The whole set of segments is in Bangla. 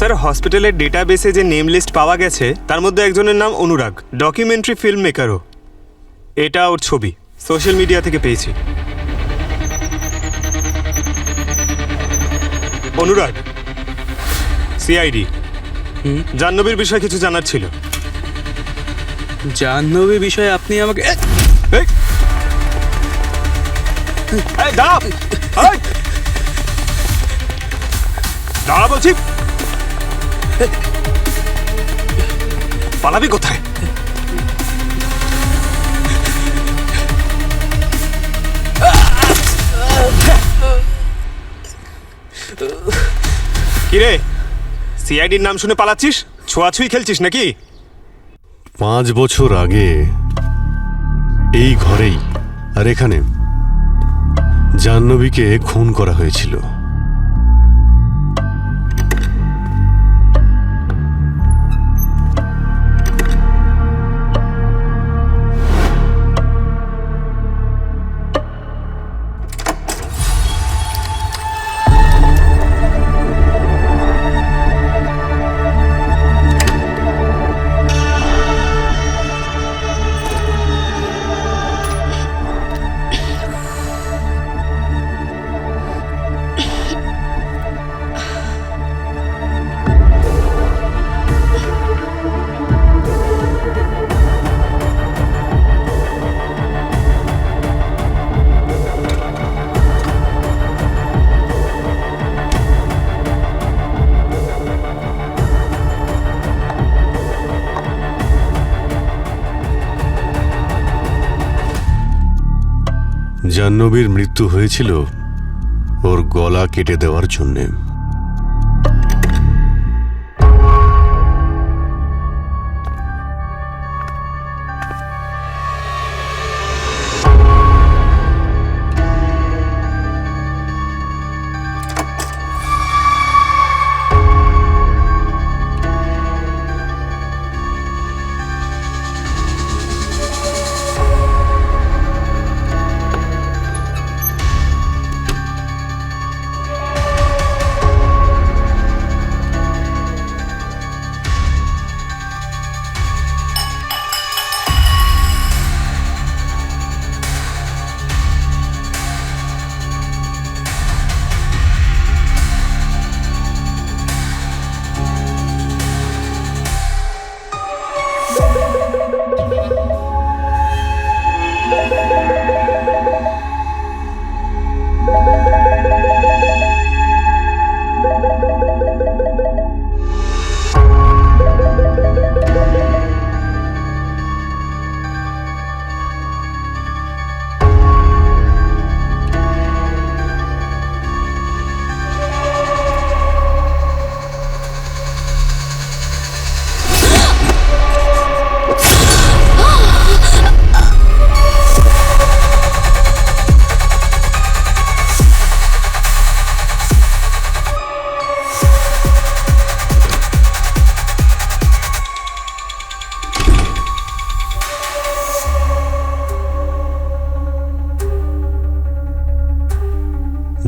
স্যার হসপিটালের ডেটাবেসে যে নেম লিস্ট পাওয়া গেছে তার মধ্যে একজনের নাম অনুরাগ, ডকুমেন্টারি ফিল্ম মেকারও। এটা ওর ছবি, সোশ্যাল মিডিয়া থেকে পেয়েছি। অনুরাগ, সিআইডি। জাহ্নবীর বিষয়ে কিছু জানার ছিল। জাহ্নবী বিষয়ে আপনি আমাকে দাঁড়া বলছি, পালাবি কোথায়? কিরে, সিআইডির নাম শুনে পালাচ্ছিস? ছোঁয়াছুঁই খেলছিস নাকি? 5 বছর আগে এই ঘরেই আর এখানে জাহ্নবীকে খুন করা হয়েছিল। জাহ্নবীর মৃত্যু হয়েছিল ওর গলা কেটে দেওয়ার জন্যে।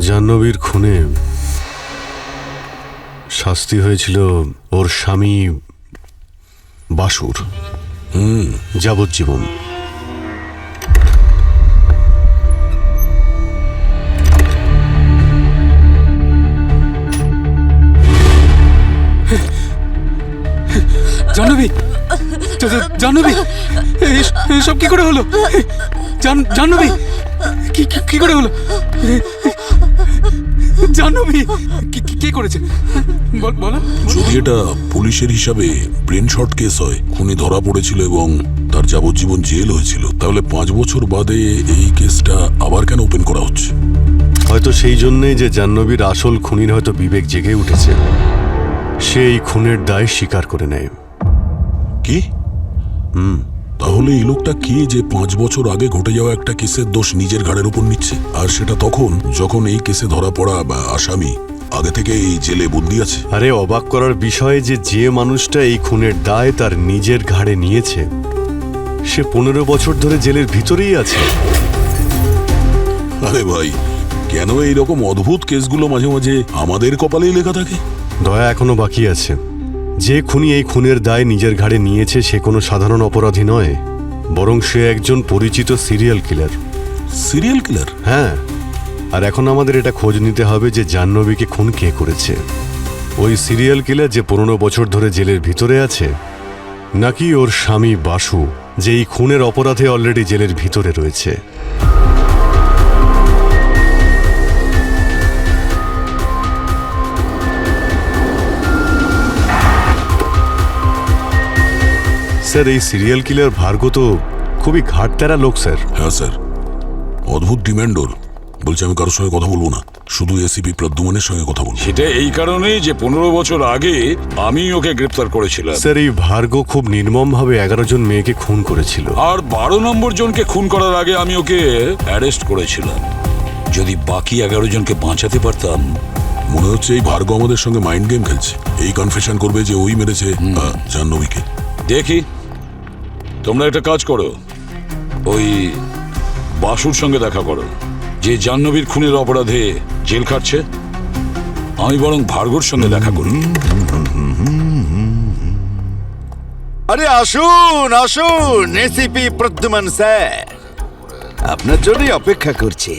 জাহ্নবীর খুনে শাস্তি হয়েছিল ওর স্বামী বাসুর, যাবজ্জীবন। জাহ্নবী, জাহ্নবী, সব কি করে হলো? জাহ্নবী, কি করে হলো? জাহ্নবী কি করেছে বলো। যদি এটা পুলিশের হিসাবে ব্রেন শট কেস হয়, খুনি ধরা পড়েছিল এবং তার যাবজ্জীবন জেল হয়েছিল, তাহলে 5 বছর বাদে এই কেসটা আবার কেন ওপেন করা হচ্ছে? হয়তো সেই জন্যই যে জাহ্নবীর আসল খুনির হয়তো বিবেক জেগে উঠেছে, সে এই খুনের দায় স্বীকার করে নেয়। কি? তাহলে এই লোকটা কে যে 5 বছর আগে ঘটে যাওয়া একটা কেসের দোষ নিজের ঘাড়ের উপর নিচ্ছে, আর সেটা তখন যখন এই কেসে ধরা পড়া বা আসামি আগে থেকে এই জেলে বন্দী আছে? আরে অবাক করার বিষয় যে মানুষটা এই খুনের দায় তার নিজের ঘাড়ে নিয়েছে, সে 15 বছর ধরে জেলের ভিতরেই আছে। আরে ভাই, কেন এইরকম অদ্ভুত কেসগুলো মাঝে মাঝে আমাদের কপালেই লেখা থাকে? দয়া এখনো বাকি আছে। যে খুনি এই খুনের দায় নিজের ঘাড়ে নিয়েছে সে কোনো সাধারণ অপরাধী নয়, বরং সে একজন পরিচিত সিরিয়াল কিলার। Serial killer? হ্যাঁ, আর এখন আমাদের এটা খোঁজ নিতে হবে যে জাহ্নবীকে খুন কে করেছে। ওই সিরিয়াল কিলার যে 15 বছর ধরে জেলের ভিতরে আছে, নাকি ওর স্বামী বাসু যে এই খুনের অপরাধে অলরেডি জেলের ভিতরে রয়েছে। স্যার, এই সিরিয়াল কিলার ভার্গ তো খুবই ঘাটতেরা লোক স্যার। হ্যাঁ স্যার, অদ্ভুত ডিম্যান্ড ওর। বলছে আমি কারোর সঙ্গে কথা বলবো না, শুধু এসিপি প্রদ্যুম্নের সঙ্গে কথা বলবো। সেটা এই কারণেই যে 15 বছর আগে আমি ওকে গ্রেপ্তার করেছিলাম, স্যার, এই ভার্গ খুব নির্মমভাবে 11 জন মেয়েকে খুন করেছিল। আর 12 নম্বর জনকে খুন করার আগে আমি ওকে অ্যারেস্ট করেছিলাম। যদি বাকি 11 জনকে বাঁচাতে পারতাম। মনে হচ্ছে এই ভার্গ আমাদের সঙ্গে মাইন্ড গেম খেলছে। এই কনফেশন করবে যে ওই মেরেছে জাহ্নবীকে। দেখি, তোমরা একটা কাজ করো, ওই বাসুর সঙ্গে দেখা করো যে জাহ্নবীর খুনের অপরাধে জেল খাটছে। আমি বরং ভার্গর সঙ্গে দেখা করি। আরে আসুন আসুন, এসিপি প্রদ্যুম্ন স্যার, আপনার জন্যই অপেক্ষা করছি।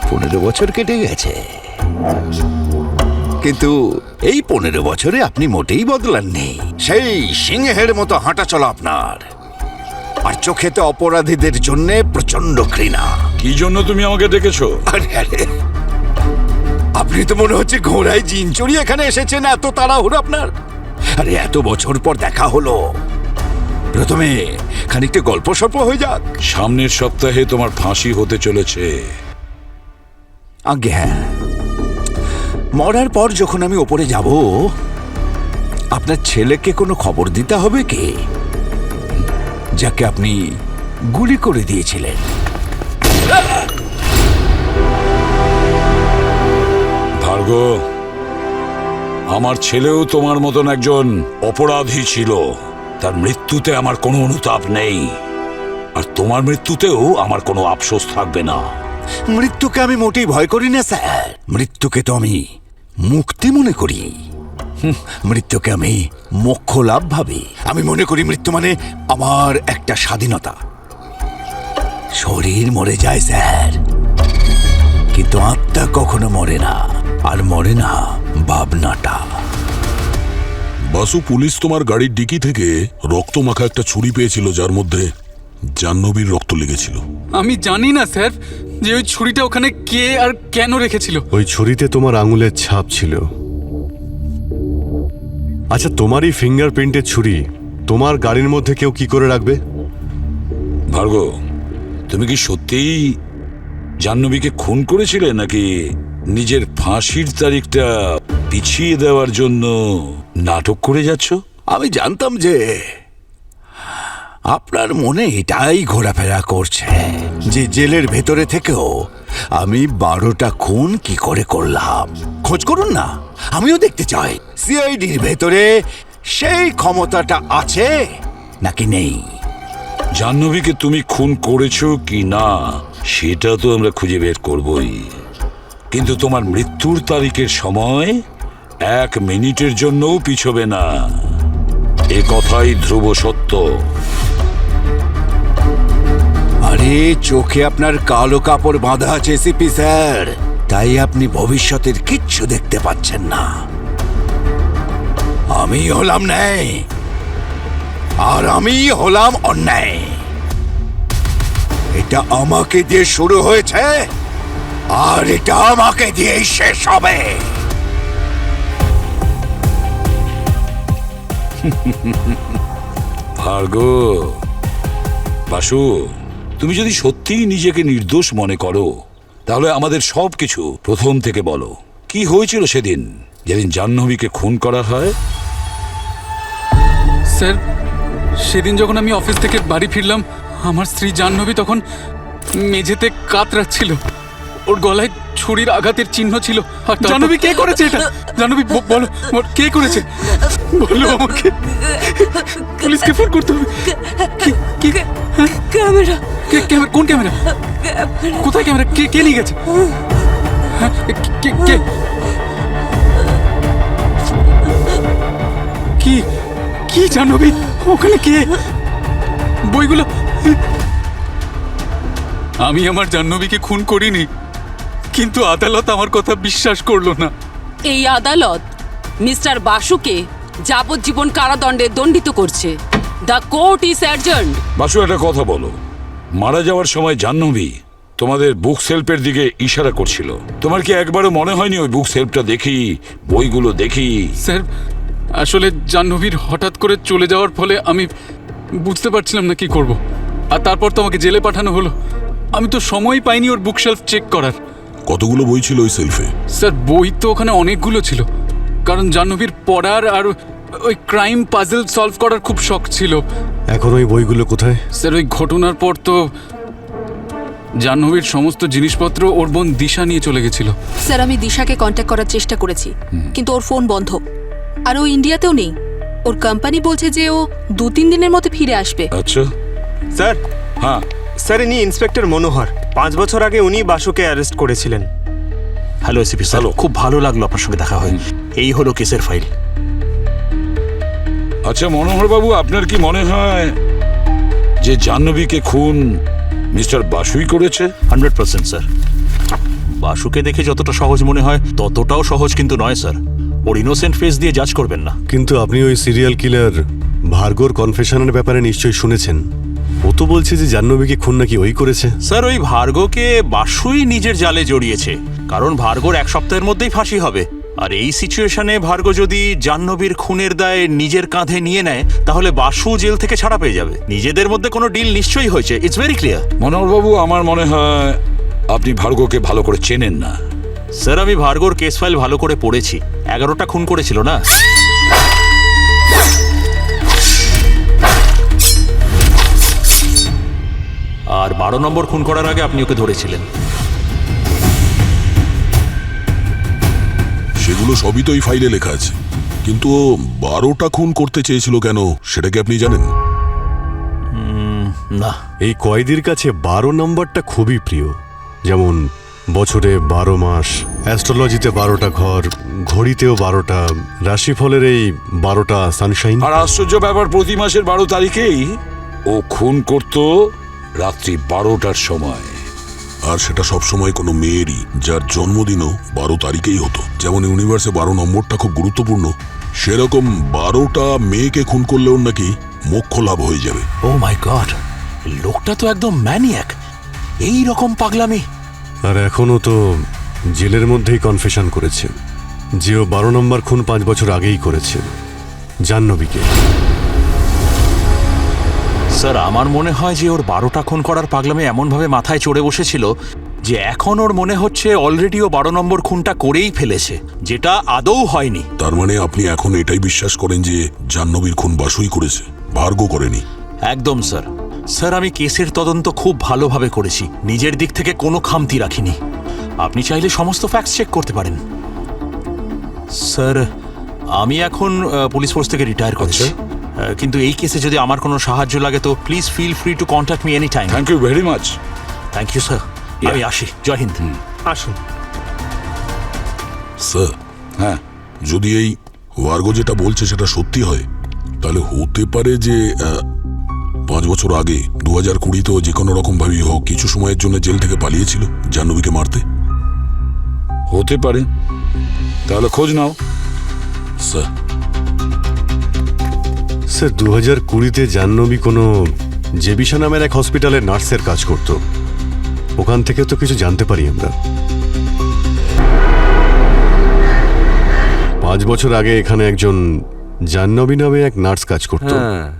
15 বছর কেটে গেছে, কিন্তু এই 15 বছরে আপনি মোটেই বদলাননি। সেই সিংহের মতো হাঁটা চলা আপনার, আর চোখেতে অপরাধীদের জন্য প্রচন্ড ঘৃণা। কি জন্য তুমি আমাকে ডেকেছো? আরে আরে, আপনি তো মনে হচ্ছে ঘোড়ায় জিন চড়িয়ে এখানে এসেছেন। এত তাড়াহুড়ো আপনার? আরে এত বছর পর দেখা হলো, প্রথমে খানিকটা গল্প সল্প হয়ে যাক। সামনের সপ্তাহে তোমার ফাঁসি হতে চলেছে। আগে হ্যাঁ, মরার পর যখন আমি ওপরে যাব, আপনার ছেলেকে কোনো খবর দিতে হবে কি, যাকে আপনি গুলি করে দিয়েছিলেন? ভার্গ, আমার ছেলেও তোমার মতন একজন অপরাধী ছিল। তার মৃত্যুতে আমার কোনো অনুতাপ নেই, আর তোমার মৃত্যুতেও আমার কোনো আফসোস থাকবে না। মৃত্যুকে আমি মোটেই ভয় করি না স্যার, মৃত্যুকে তো আমি মুক্তি মনে করি। মৃত্যুকে আমি মোক্ষ লাভ ভাবি। আমি মনে করি মৃত্যু মানে আমার একটা স্বাধীনতা। শরীর মরে যায় স্যার, কিন্তু আত্মা কখনো মরে না, আর মরে না ভাবনাটা। বাসু, পুলিশ তোমার গাড়ির ডিকি থেকে রক্ত মাখা একটা ছুরি পেয়েছিল, যার মধ্যে জাহ্নবীর রক্ত লেগেছিল। আমি জানি না স্যার যে ওই ছুরিটা ওখানে কে আর কেন রেখেছিল। ওই ছুরিতে তোমার আঙুলের ছাপ ছিল। আচ্ছা, তোমারই ফিঙ্গারপ্রিন্টের ছুরি তোমার গাড়ির মধ্যে কেউ কি করে রাখবে? ভার্গ, তুমি কি সত্যিই জাহ্নবীকে খুন করেছিলে, নাকি নিজের ফাঁসির তারিখটা পিছিয়ে দেওয়ার জন্য নাটক করে যাচ্ছ? আমি জানতাম যে আপনার মনে এটাই ঘোরাফেরা করছে, যে জেলের ভেতরে থেকেও আমি 12টা খুন কি করে করলাম। খোঁজ করুন না, আমিও দেখতে চাই সিআইডির ভেতরে সেই ক্ষমতাটা আছে নাকি নেই। জাহ্নবীকে তুমি খুন করেছো কি না সেটা তো আমরা খুঁজে বের করবই, কিন্তু তোমার মৃত্যুর তারিখের সময় 1 মিনিটের জন্যও পিছবে না। এ কথাই ধ্রুব সত্য। আরে চোখে আপনার কালো কাপড় বাঁধা আছে সিপি স্যার, তাই আপনি ভবিষ্যতের কিচ্ছু দেখতে পাচ্ছেন না। আমি হলাম ন্যায়, আর আমি হলাম অন্যায়। এটা আমাকে দিয়ে শুরু হয়েছে, আর এটা আমাকে দিয়েই শেষ হবে। ভার্গ, বাসু, তুমি যদি সত্যিই নিজেকে নির্দোষ মনে করো, তাহলে আমাদের সবকিছু প্রথম থেকে বলো। কি হয়েছিল সেদিন, যেদিন জাহ্নবীকে খুন করা হয়? স্যার, সেদিন যখন আমি অফিস থেকে বাড়ি ফিরলাম, আমার স্ত্রী জাহ্নবী তখন মেঝেতে কাতরাচ্ছিল। ওর গলায় ছুরির আঘাতের চিহ্ন ছিল। আর জাহ্নবী কে করেছে এটা? জাহ্নবী বলো, কে করেছে বলো আমাকে, পুলিশকে ফোন করতে হবে। কি ক্যামেরা কোন ক্যামেরা? কোথায় ক্যামেরা? কে নিয়ে গেছে? হ্যাঁ, কে কি জাহ্নবী, ওখানে কে? বইগুলো। আমি আমার জাহ্নবীকে খুন করিনি, কিন্তু আদালত আমার কথা বিশ্বাস করলো না। এই আদালত মিস্টার বাসুকে যাবজ্জীবন কারাদণ্ডে দণ্ডিত করছে। The court is adjourned. Basu, একটা কথা বলো, মারা যাওয়ার সময় জাহ্নবী তোমাদের বুক সেলফের দিকে ইশারা করছিল। তোমার কি একবারও মনে হয়নি ওই বুক সেলফটা দেখি, বইগুলো দেখি? স্যার, আসলে জাহ্নবীর হঠাৎ করে চলে যাওয়ার ফলে আমি বুঝতে পারছিলাম না কি করব। আর তারপর তো আমাকে জেলে পাঠানো হলো। আমি তো সময়ই পাইনি ওর বুকশেলফ চেক করার। কতগুলো বই ছিল ওই সেলফে? স্যার, বই তো ওখানে অনেকগুলো ছিল, কারণ জাহ্নবীর পড়ার আর ওই ক্রাইম পাজল সলভ করার খুব শখ ছিল। এখন ওই বইগুলো কোথায়? স্যার, ওই ঘটনার পর তো জাহ্নবীর সমস্ত জিনিসপত্র ওর বোন দিশা নিয়ে চলে গেছিল। স্যার, আমি দিশাকে কন্ট্যাক্ট করার চেষ্টা করেছি, কিন্তু ওর ফোন বন্ধ। আর ও ইন্ডিয়াতেও নেই। ওর কোম্পানি বলছে যে ও 2-3 দিনের মধ্যে ফিরে আসবে। আচ্ছা। স্যার, হ্যাঁ, স্যার ইনি ইন্সপেক্টর মনোহর। 5 বছর আগে উনি বাসুকে অ্যারেস্ট করেছিলেন। হ্যালো এসিপি স্যার, খুব ভালো লাগলো আপনার সঙ্গে দেখা হয়। এই হলো কেসের ফাইল। আচ্ছা মনোহর বাবু, আপনার কি মনে হয় যে জাহ্নবীকে খুন মিস্টার বাসুই করেছে? 100% স্যার। বাসুকে দেখে যতটা সহজ মনে হয় ততটাও সহজ কিন্তু নয় স্যার। ওর ইনোসেন্ট ফেস দিয়ে জাজ করবেন না। কিন্তু আপনি ওই সিরিয়াল কিলার ভার্গোর কনফেশনের ব্যাপারে নিশ্চয়ই শুনেছেন। ও তো বলছে যে জাহ্নবীকে খুন নাকি ওই করেছে। স্যার, ওই ভার্গোকে বাসুই নিজের জালে জড়িয়েছে, কারণ ভার্গোর 1 সপ্তাহের মধ্যেই ফাঁসি হবে। আর এই সিচুয়েশনে ভার্গো যদি জাহ্নবীর খুনের দায় নিজের কাঁধে নিয়ে নেয়, তাহলে বাসু জেল থেকে ছাড়া পেয়ে যাবে। নিজেদের মধ্যে কোনো ডিল নিশ্চয়ই হয়েছে, ইটস ভেরি ক্লিয়ার। মনোহর বাবু, আমার মনে হয় আপনি ভার্গোকে ভালো করে চেনেন না। স্যার, আমি ভার্গোর কেস ফাইল ভালো করে পড়েছি। 11টা খুন করেছিল না? আর 12 নম্বর খুন করার আগে আপনি ওকে ধরেছিলেন। সেগুলো সবই তো এই ফাইলে লেখা আছে, কিন্তু ও 12টা খুন করতে চেয়েছিল কেন সেটা কি আপনি জানেন? না। এই কয়েদির কাছে 12 নম্বরটা খুবই প্রিয়। যেমন বছরে 12 মাস, অ্যাস্ট্রোলজিতে 12টা ঘর, ঘড়িতেও 12টা, রাশিফলের এই 12টা সানশাইন। আর আশ্চর্য ব্যাপার, প্রতি মাসের 12 তারিখেই ও খুন করত রাত্রি 12টার সময়। আর সেটা সবসময় কোনো মেয়েরই, যার জন্মদিনও 12 তারিখেই হতো। যেমন ইউনিভার্সে 12 নম্বরটা খুব গুরুত্বপূর্ণ, সেরকম 12টা মেয়েকে খুন করলেও নাকি মোক্ষ লাভ হয়ে যাবে। ও মাই গড, লোকটা তো একদম ম্যানিয়াক। এই রকম পাগলামি। আর এখনও তো জেলের মধ্যেই কনফেশন করেছে যে ও 12 নম্বর খুন 5 বছর আগেই করেছে, জাহ্নবীকে। স্যার, আমার মনে হয় যে ওর 12টা খুন করার পাগলামি এমনভাবে মাথায় চড়ে বসেছিল যে এখন ওর মনে হচ্ছে অলরেডি ও 12 নম্বর খুনটা করেই ফেলেছে, যেটা আদৌ হয়নি। তার মানে আপনি এখন এটাই বিশ্বাস করেন যে জাহ্নবীর খুন বাসুই করেছে, ভার্গো করেনি? একদম স্যার। স্যার, আমি কেসের তদন্ত খুব ভালোভাবে করেছি, নিজের দিক থেকে কোনো খামতি রাখিনি। আপনি চাইলে সমস্ত ফ্যাক্টস চেক করতে পারেন। স্যার, আমি এখন পুলিশ ফোর্স থেকে রিটায়ার করছি, কিন্তু এই কেসে যদি আমার কোনো সাহায্য লাগে তো please feel free to contact me any time. Thank you very much. Thank you sir. আমি আসি। জয় হিন্দ। আসুন। স্যার, হ্যাঁ, যদি এই ভার্গো যেটা বলছে সেটা সত্যি হয়, তাহলে হতে পারে যে 5 বছর আগে 2020 যে কোনো রকম ভাবেই হোক কিছু সময়ের জন্য জেল থেকে পালিয়েছিল জাহ্নবীকে মারতে। হতে পারে। তাহলে খোঁজ নাও। স্যার, স্যার, 2020-তে জাহ্নবী কোনো জেবিশা নামের এক হসপিটালের নার্সের কাজ করত। ওখান থেকে তো কিছু জানতে পারি আমরা। 5 বছর আগে এখানে একজন জাহ্নবী নামে এক নার্স কাজ করত।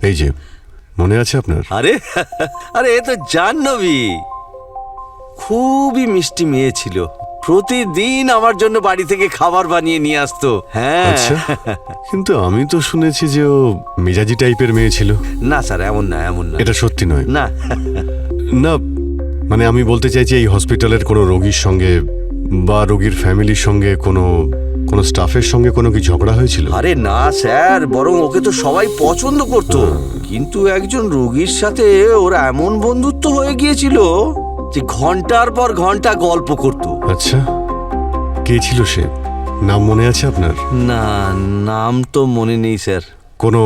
এই যে, মনে আছে আপনার? আরে আরে, এ তো জাহ্নবী। খুবই মিষ্টি মেয়ে ছিল, প্রতিদিন আমার জন্য বাড়ি থেকে খাবার বানিয়ে নিয়ে আসতো। হ্যাঁ। আচ্ছা, কিন্তু আমি তো শুনেছি যে ও মেজাজি টাইপের মেয়ে ছিল। না স্যার, এমন না, এমন না। এটা সত্যি নয়? না। না, মানে আমি বলতে চাইছি এই হসপিটালের কোনো রোগীর সঙ্গে বা রোগীর ফ্যামিলির সঙ্গে কোনো কোনো স্টাফের সঙ্গে কোনো কি ঝগড়া হয়েছিল? আরে না স্যার, বরং ওকে তো সবাই পছন্দ করতো, কিন্তু একজন রোগীর সাথে ওর এমন বন্ধুত্ব হয়ে গিয়েছিল যে ঘন্টার পর ঘন্টা গল্প করতো। আচ্ছা, কে ছিল সে? নাম মনে আছে আপনার? না, নাম তো মনে নেই স্যার। কোনো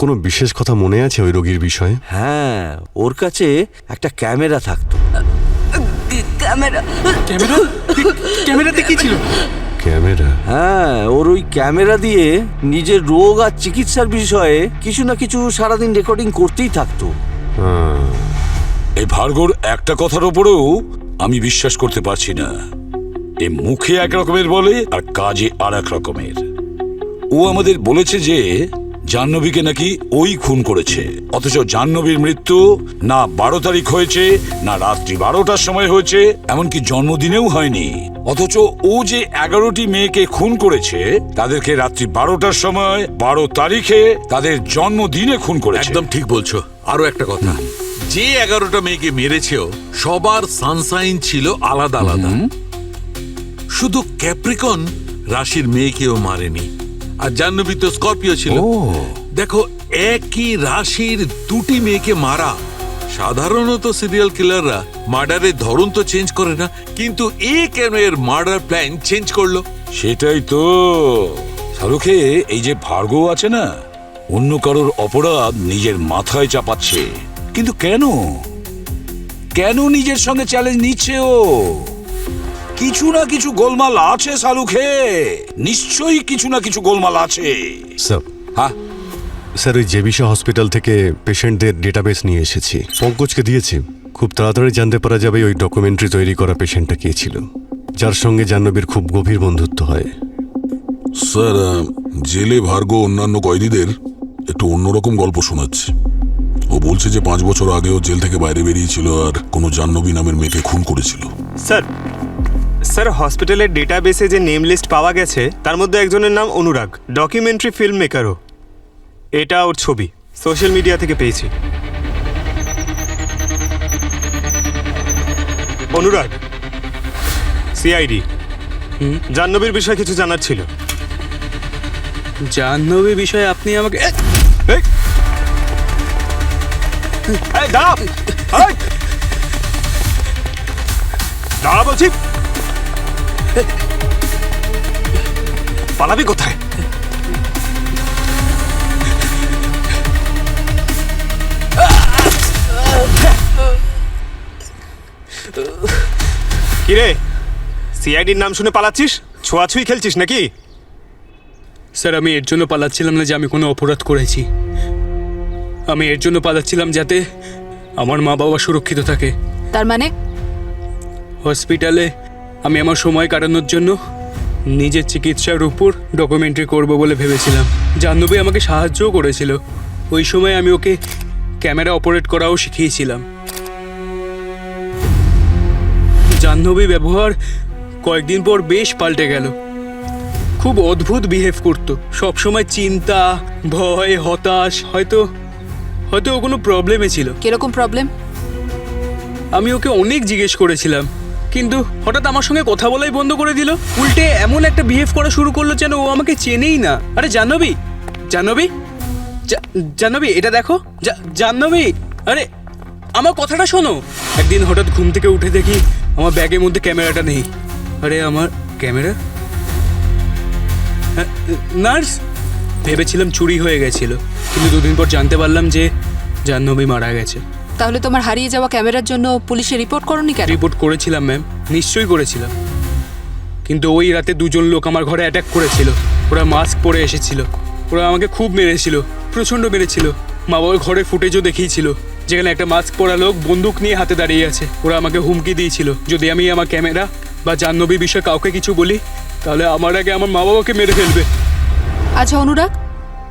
কোনো বিশেষ কথা মনে আছে ওই রোগীর বিষয়ে? হ্যাঁ, ওর কাছে একটা ক্যামেরা থাকতো। ক্যামেরা ক্যামেরাতে কি ছিল? ক্যামেরা? হ্যাঁ, ওর ওই ক্যামেরা দিয়ে নিজের রোগ আর চিকিৎসার বিষয়ে কিছু না কিছু সারাদিন রেকর্ডিং করতেই থাকতো। এই ভার্গর একটা কথার ওপরেও আমি বিশ্বাস করতে পারছি না। এ মুখে এক রকমের বলে আর কাজে আর এক রকমের। ও আমাদের বলেছে যে জাহ্নবীকে নাকি ওই খুন করেছে, অথচ জাহ্নবীর মৃত্যু না 12 তারিখ হয়েছে, না রাত্রি 12টার সময় হয়েছে, এমনকি জন্মদিনেও হয়নি। অথচ ও যে 11টি মেয়েকে খুন করেছে তাদেরকে রাত্রি 12টার সময় 12 তারিখে তাদের জন্মদিনে খুন করেছে। একদম ঠিক বলছো। আরো একটা কথা, যে 11টা মেয়েকে মেরেছেও সবার সানসাইন ছিল আলাদা আলাদা। শুধু ক্যাপ্রিকন রাশির মেয়েকেও মারেনি, আর জাহ্নবী তো স্করপিও ছিল। দেখো, একই রাশির দুটি মেয়েকে মারা, সাধারণত সিরিয়াল কিলাররা মার্ডারের ধরন তো চেঞ্জ করে না, কিন্তু এ কেন এর মার্ডার প্ল্যান চেঞ্জ করলো? সেটাই তো শাহরুখে, এই যে ভার্গব আছে না, অন্য কারোর অপরাধ নিজের মাথায় চাপাচ্ছে, কিন্তু কেন কেন নিজের সঙ্গে চ্যালেঞ্জ নিচ্ছে ও? কিছু না কিছু গোলমাল আছে শাহরুখে, নিশ্চয়ই কিছু না কিছু গোলমাল আছে। স্যার, হ্যাঁ স্যার, ওই জেবিসা হসপিটাল থেকে পেশেন্টদের ডেটাবেস নিয়ে এসেছি, পঙ্কজকে দিয়েছি। খুব তাড়াতাড়ি জানতে পারা যাবে ওই ডকুমেন্টারি তৈরি করা পেশেন্টটা কে ছিল, যার সঙ্গে জাহ্নবীর খুব গভীর বন্ধুত্ব হয়। স্যার, জেলে ভার্গব অন্যান্য কয়েদিদের একটু অন্যরকম গল্প শোনাচ্ছে। ও বলছে যে 5 বছর আগেও জেল থেকে বাইরে বেরিয়েছিল আর কোনো জাহ্নবী নামের মেয়েকে খুন করেছিল। স্যার, হসপিটালের ডেটাবেসে যে নেম লিস্ট পাওয়া গেছে তার মধ্যে একজনের নাম অনুরাগ, ডকুমেন্টারি ফিল্ম মেকারও। এটা ওর ছবি, সোশ্যাল মিডিয়া থেকে পেয়েছি। অনুরাগ, সিআইডি। জাহ্নবীর বিষয়ে কিছু জানার ছিল। জাহ্নবী বিষয়ে আপনি আমাকে দাঁড়া বলছি, পালাবি কোথায়? কিরে, সিআইডির নাম শুনে পালাচ্ছিস? ছোঁয়াছুঁই খেলছিস নাকি? স্যার, আমি এর জন্য পালাচ্ছিলাম না যে আমি কোনো অপরাধ করেছি। আমি এর জন্য পালাচ্ছিলাম যাতে আমার মা বাবা সুরক্ষিত থাকে। তার মানে? হসপিটালে আমি আমার সময় কাটানোর জন্য নিজের চিকিৎসার উপর ডকুমেন্টারি করব বলে ভেবেছিলাম। জাহ্নবী আমাকে সাহায্যও করেছিল। ওই সময় আমি ওকে ক্যামেরা অপারেট করাও শিখিয়েছিলাম। জাহ্নবী ব্যবহার কয়েকদিন পর বেশ পাল্টে গেল। খুব অদ্ভুত বিহেভ করতো, সবসময় চিন্তা, ভয়, হতাশ। হয়তো ও কোনো প্রবলেমে ছিল। কিরকম প্রবলেম? আমি ওকে অনেক জিজ্ঞেস করেছিলাম, কিন্তু হঠাৎ আমার সঙ্গে কথা বলাই বন্ধ করে দিল। উল্টে এমন একটা বিহেভ করা শুরু করলো যেন ও আমাকে চেনেই না। আরে জাহ্নবী, জাহ্নবী, এটা দেখো। জাহ্নবী, আরে আমার কথাটা শোনো। একদিন হঠাৎ ঘুম থেকে উঠে দেখি আমার ব্যাগের মধ্যে ক্যামেরাটা নেই। আরে আমার ক্যামেরা? নার্স, ভেবেছিলাম চুরি হয়ে গেছিল, কিন্তু 2 দিন পর জানতে পারলাম যে জাহ্নবী মারা গেছে। তাহলে তোমার হারিয়ে যাওয়া ক্যামেরার জন্য পুলিশে রিপোর্ট করোনি কেন? রিপোর্ট করেছিলাম ম্যাম, নিশ্চয়ই করেছিলাম, কিন্তু ওই রাতে 2জন লোক আমার ঘরে অ্যাটাক করেছিল। ওরা মাস্ক পরে এসেছিল। ওরা আমাকে খুব মেরেছিল, প্রচণ্ড মেরেছিল। মা বাবার ঘরে ফুটেজও দেখিয়েছিল, যেখানে একটা মাস্ক পরা লোক বন্দুক নিয়ে হাতে দাঁড়িয়ে আছে। ওরা আমাকে হুমকি দিয়েছিল, যদি আমি আমার ক্যামেরা বা জাহ্নবী বিষয়ে কাউকে কিছু বলি তাহলে আমার আগে আমার মা বাবাকে মেরে ফেলবে। আচ্ছা অনুরাগ,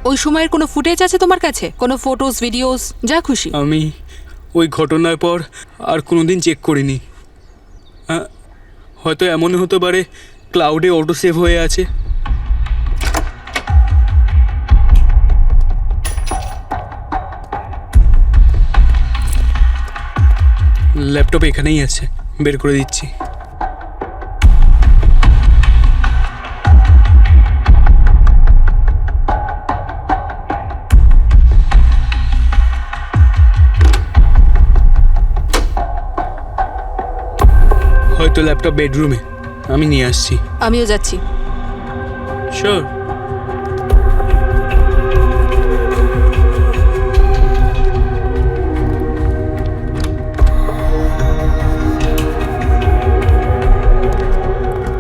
ওই সময়ের কোনো ফুটেজ আছে তোমার কাছে? কোনো ফটোস, ভিডিওস, যা খুশি? আমি ওই ঘটনার পর আর কোনোদিন চেক করিনি। হয়তো এমন হতে পারে ক্লাউডে অটো সেভ হয়ে আছে। ল্যাপটপ এখানেই আছে, বের করে দিচ্ছি। হয়তো ল্যাপটপ বেডরুমে। আমি নিয়ে আসছি। আমিও যাচ্ছি। শিওর।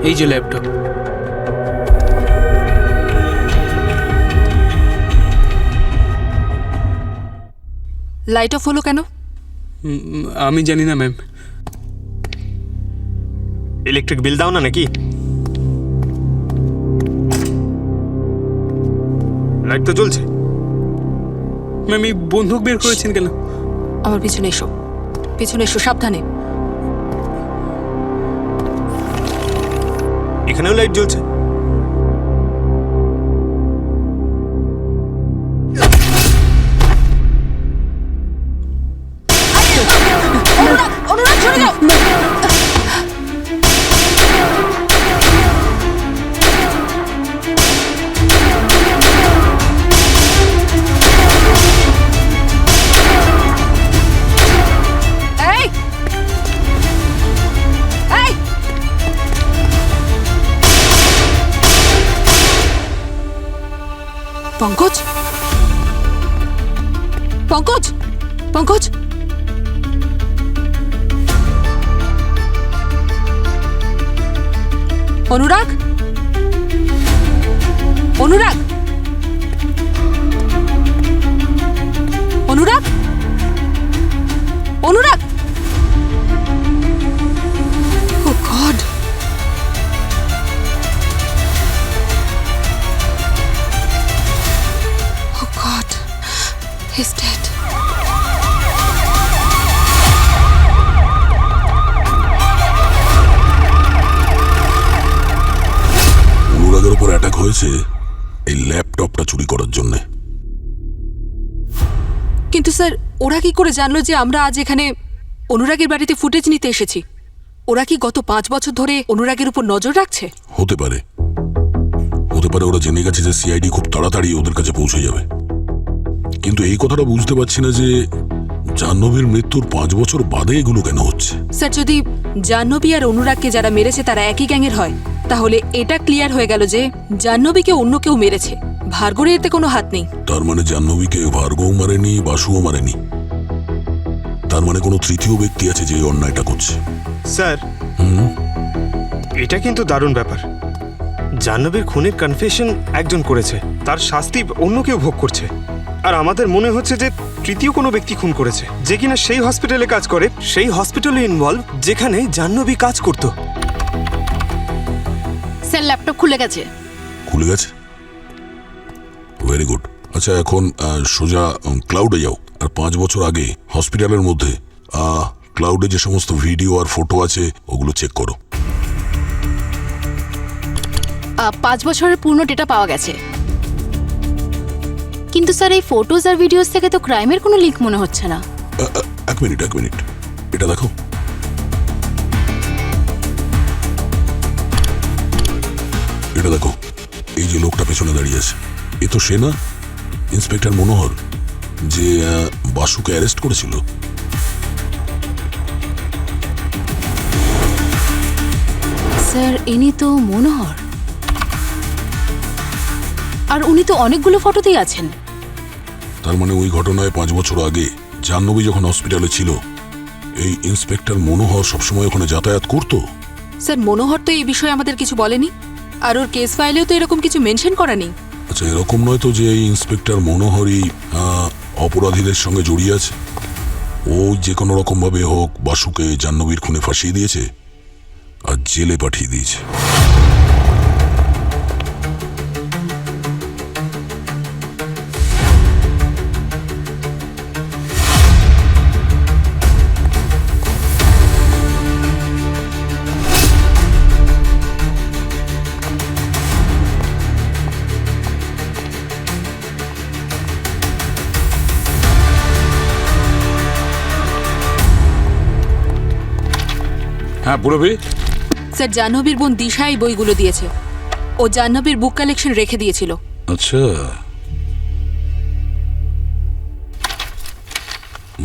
এই যে ল্যাপটপ। লাইট অফ হলো কেন? আমি জানি না ম্যাম। ইলেকট্রিক বিল দাও না নাকি? লাইট তো জ্বলছে। ম্যাম এই বন্দুক বের করেছেন কেন? আমার পিছনে এসো, পিছনে এসো, সাবধানে। এখানেও লাইট জ্বলছে। অনুরাগ সরে যাও। এই এই পঙ্কজ, পঙ্কজ, পঙ্কজ, অনুরাগ, অনুরাগ, অনুরাগ, অনুরাগ। Oh God! Oh God! He's dead. অনুরাগের উপর অ্যাটাক হয়েছে এই ল্যাপটপটা চুরি করার জন্য। কিন্তু স্যার, ওরা কি করে জানলো যে আমরা আজ এখানে অনুরাগের বাড়িতে ফুটেজ নিতে এসেছি? ওরা কি গত 5 বছর ধরে অনুরাগের উপর নজর রাখছে? হতে পারে, হতে পারে ওরা জেনে গেছে যে সিআইডি খুব তাড়াতাড়ি ওদের কাছে পৌঁছে যাবে। কিন্তু এই কথাটা বুঝতে পারছি না যে জাহ্নবীর মৃত্যুর 5 বছর বাদে এগুলো কেন হচ্ছে। স্যার, যদি জাহ্নবী আর অনুরাগকে যারা মেরেছে তারা একই গ্যাংয়ের হয়, তাহলে এটা ক্লিয়ার হয়ে গেল যে জাহ্নবীকে অন্য কেউ মেরেছে। ভার্গবের এতে কোনো হাত নেই। তার মানে জাহ্নবীকে ভার্গব মারেনি, বাসুও মারেনি। তার মানে কোনো তৃতীয় ব্যক্তি আছে যে এই অন্যায়টা করছে। স্যার, এটা কিন্তু দারুণ ব্যাপার। জাহ্নবীর খুনের কনফেশন একজন করেছে, তার শাস্তি অন্য কেউ ভোগ করছে। আর আমাদের মনে হচ্ছে যে তৃতীয় কোনো ব্যক্তি খুন করেছে, যে কিনা সেই হসপিটালে কাজ করে, সেই হসপিটালে ইনভলভ যেখানে জাহ্নবী কাজ করত। স্যার, ল্যাপটপ খুলে গেছে। খুলে গেছে? Very good. আচ্ছা, এখন সোজা ক্লাউডে যাও, আর 5 বছর আগে হসপিটালের মধ্যে ক্লাউডে যে সমস্ত ভিডিও আর ফটো আছে ওগুলো চেক করো। 5 বছরের পূর্ণ ডেটা পাওয়া গেছে, কিন্তু স্যার এই ফটোজ আর ভিডিওস থেকে তো ক্রাইমের কোনো লিঙ্ক মনে হচ্ছে না। এক মিনিট, এটা দেখো। এটা দেখো, এই যে লোকটা পেছনে দাঁড়িয়ে আছে, এ তো সে না, ইন্সপেক্টর মনোহর, যে বাসুকে অ্যারেস্ট করেছিল। স্যার, ইনি তো মনোহর, আর উনি তো অনেকগুলো ফটোতেই আছেন। তার মানে ওই ঘটনায় 5 বছর আগে জাহ্নবী যখন হসপিটালে ছিল, এই ইন্সপেক্টর মনোহর সবসময় ওখানে যাতায়াত করতো। স্যার, মনোহর তো এই বিষয়ে আমাদের কিছু বলেনি, আর ওর কেস ফাইলেও তো এরকম কিছু মেনশন করা নেই। আচ্ছা, এরকম নয় তো যে এই ইন্সপেক্টর মনোহরই অপরাধীদের সঙ্গে জড়িয়ে আছে? ও যে কোনো রকম ভাবে হোক বাসুকে জাহ্নবীর খুনে ফাঁসিয়ে দিয়েছে আর জেলে পাঠিয়ে দিয়েছে। হ্যাঁ পুরবি। স্যার, জাহ্নবীর বোন দিশা এই বইগুলো দিয়েছে। ও জাহ্নবীর বুক কালেকশন রেখে দিয়েছিল। আচ্ছা,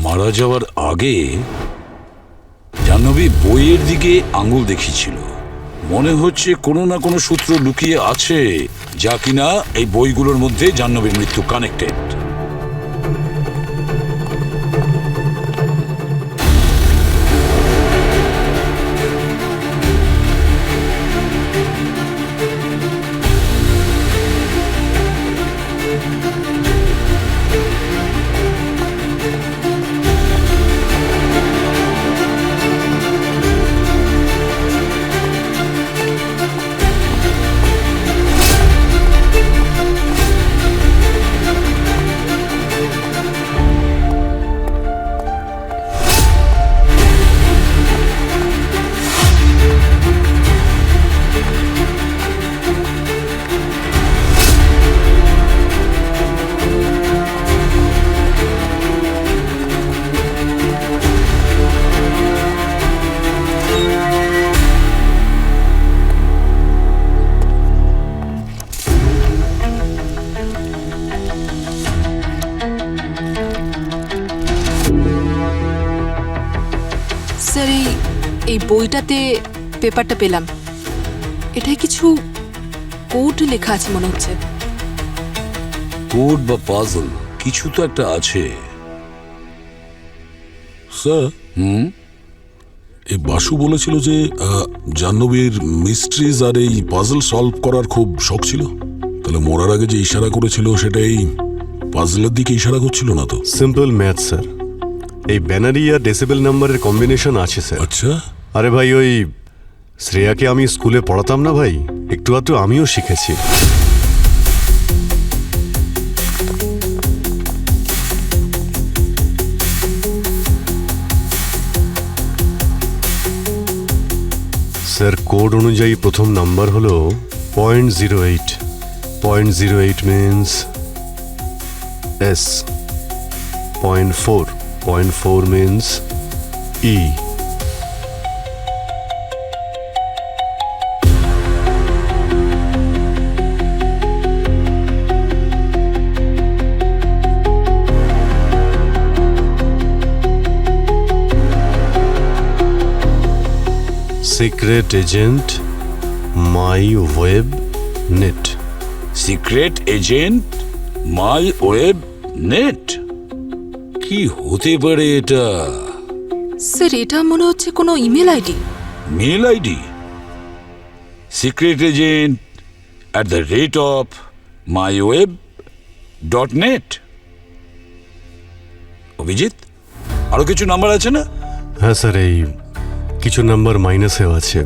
মারা যাওয়ার আগে জাহ্নবী বইয়ের দিকে আঙুল দেখিয়েছিল। মনে হচ্ছে কোনো না কোনো সূত্র লুকিয়ে আছে যা কিনা এই বইগুলোর মধ্যে জাহ্নবীর মৃত্যু কানেক্টেড। স্যার এই বইটাতে পেপারটা পেলাম, এটাই কিছু কোড লেখা আছে মনে হচ্ছে। কোড বা পাজল কিছু তো একটা আছে। স্যার, এই বাসু বলেছিল যে জাহ্নবীর মিস্ট্রিজ আর এই পাজল সলভ করার খুব শখ ছিল। তাহলে মরার আগে যে ইশারা করেছিল সেটা এই পাজলের দিকে ইশারা করছিল না তো? Simple math sir. এই ব্যানারি আর ডেসিবেল নাম্বারের কম্বিনেশন আছে স্যার। আচ্ছা, আরে ভাই, ওই শ্রেয়াকে আমি স্কুলে পড়াতাম না ভাই, একটু আধটু আমিও শিখেছি। স্যার, কোড অনুযায়ী প্রথম নাম্বার হলো 0.08। 0.08 means S. 0.4 0.4 means E. Secret agent, my web net. Secret agent my web net, কি হতে পারে এটা? স্যার, এটা মনে হচ্ছে কোনো email ID. Mail ID? Secret agent @myWeb.net। Abhijit, আরো কিছু নাম্বার আছে না? হ্যাঁ স্যার, এই কিছু নাম্বার মাইনাসেও আছে।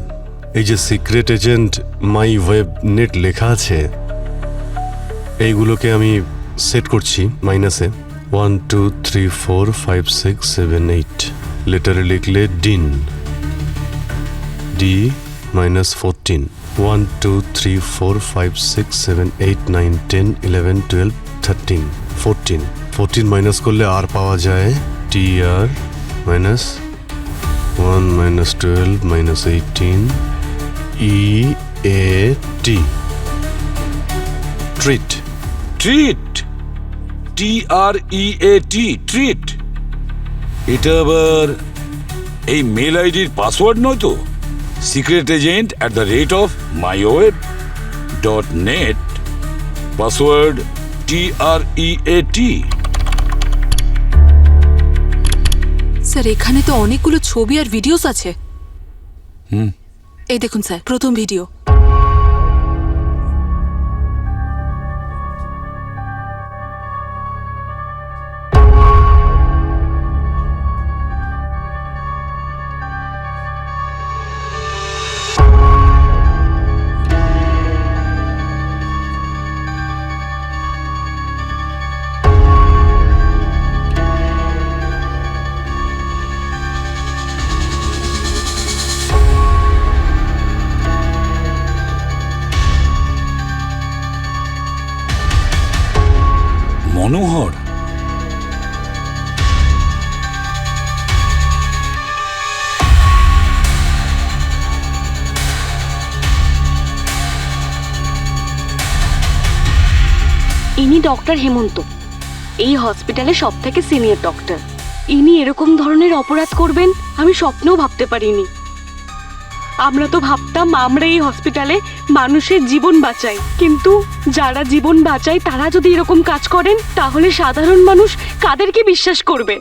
এই যে secret agent my web net লেখা আছে, এইগুলোকে আমি সেট করছি মাইনাসে। 1 2 3 4 5 6 7 8 লেটারে লিখলে ডিন, ডি -14। 1 2 3 4 5 6 7 8 9 10 11 12 13 14। 14 মাইনাস করলে আর পাওয়া যায় টি আর -1 -12 -18 ই এ টি, ট্রিট। Treat, TREAT, treat. এটা আবার এই মেল আইডির পাসওয়ার্ড নয় তো? Secret agent @myWeb.net, password TREAT। Sir, এখানে তো অনেকগুলো ছবি আর ভিডিওস আছে। এই দেখুন স্যার, প্রথম ভিডিও। মনোহর, ইনি ডক্টর হেমন্ত, এই হসপিটালে সব থেকে সিনিয়র ডক্টর। ইনি এরকম ধরনের অপরাধ করবেন আমি স্বপ্নেও ভাবতে পারিনি। আমরা তো ভাবতাম আমরা এই হসপিটালে মানুষের জীবন বাঁচাই, কিন্তু যারা জীবন বাঁচায় তারা যদি এরকম কাজ করেন তাহলে সাধারণ মানুষ কাদেরকে বিশ্বাস করবে?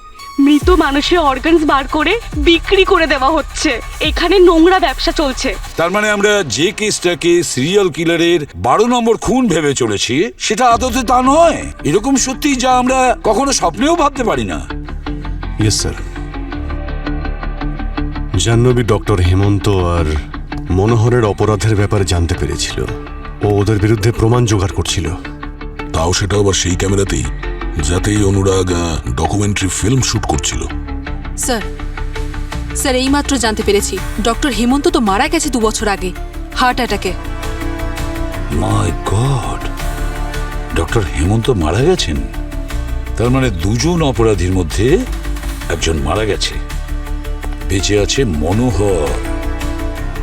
মৃত মানুষের অর্গানস বার করে বিক্রি করে দেওয়া হচ্ছে, এখানে নোংরা ব্যবসা চলছে। তার মানে আমরা যে কেসটাকে সিরিয়াল কিলারের 12 নম্বর খুন ভেবে চলেছি সেটা আদতে তা নয়। এরকম সত্যি যা আমরা কখনো স্বপ্নেও ভাবতে পারি না। Yes sir. Jahnavi doctor Hemanta আর মনোহরের অপরাধের ব্যাপারে জানতে পেরেছিল। ও ওদের বিরুদ্ধে প্রমাণ জোগাড় করছিল। তাও সেটা আবার সেই ক্যামেরাতেই যাতে অনুরাগ ডকুমেন্টারি ফিল্ম শুট করছিল। স্যার স্যার এইমাত্র জানতে পেরেছি ডক্টর হেমন্ত তো মারা গেছে 2 বছর আগে হার্ট অ্যাটাকে। মাই গড, ডক্টর হেমন্ত মারা গেছেন? তার মানে 2 জন অপরাধীর মধ্যে একজন মারা গেছে, বেঁচে আছে মনোহর।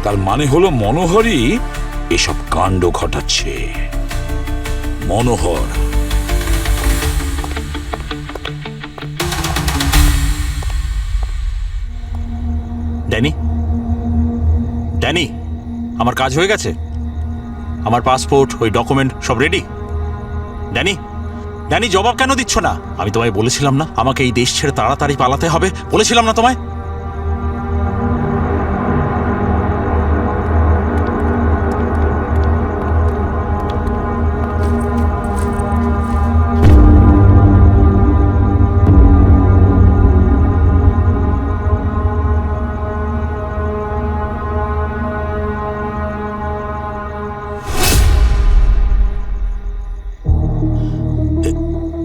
তার মানে হলো মনোহরই এসব কাণ্ড ঘটাচ্ছে। মনোহর। ড্যানি, ড্যানি, আমার কাজ হয়ে গেছে? আমার পাসপোর্ট, ওই ডকুমেন্ট সব রেডি? ড্যানি, ড্যানি জবাব কেন দিচ্ছ না? আমি তোমায় বলেছিলাম না আমাকে এই দেশ ছেড়ে তাড়াতাড়ি পালাতে হবে? বলেছিলাম না তোমায়?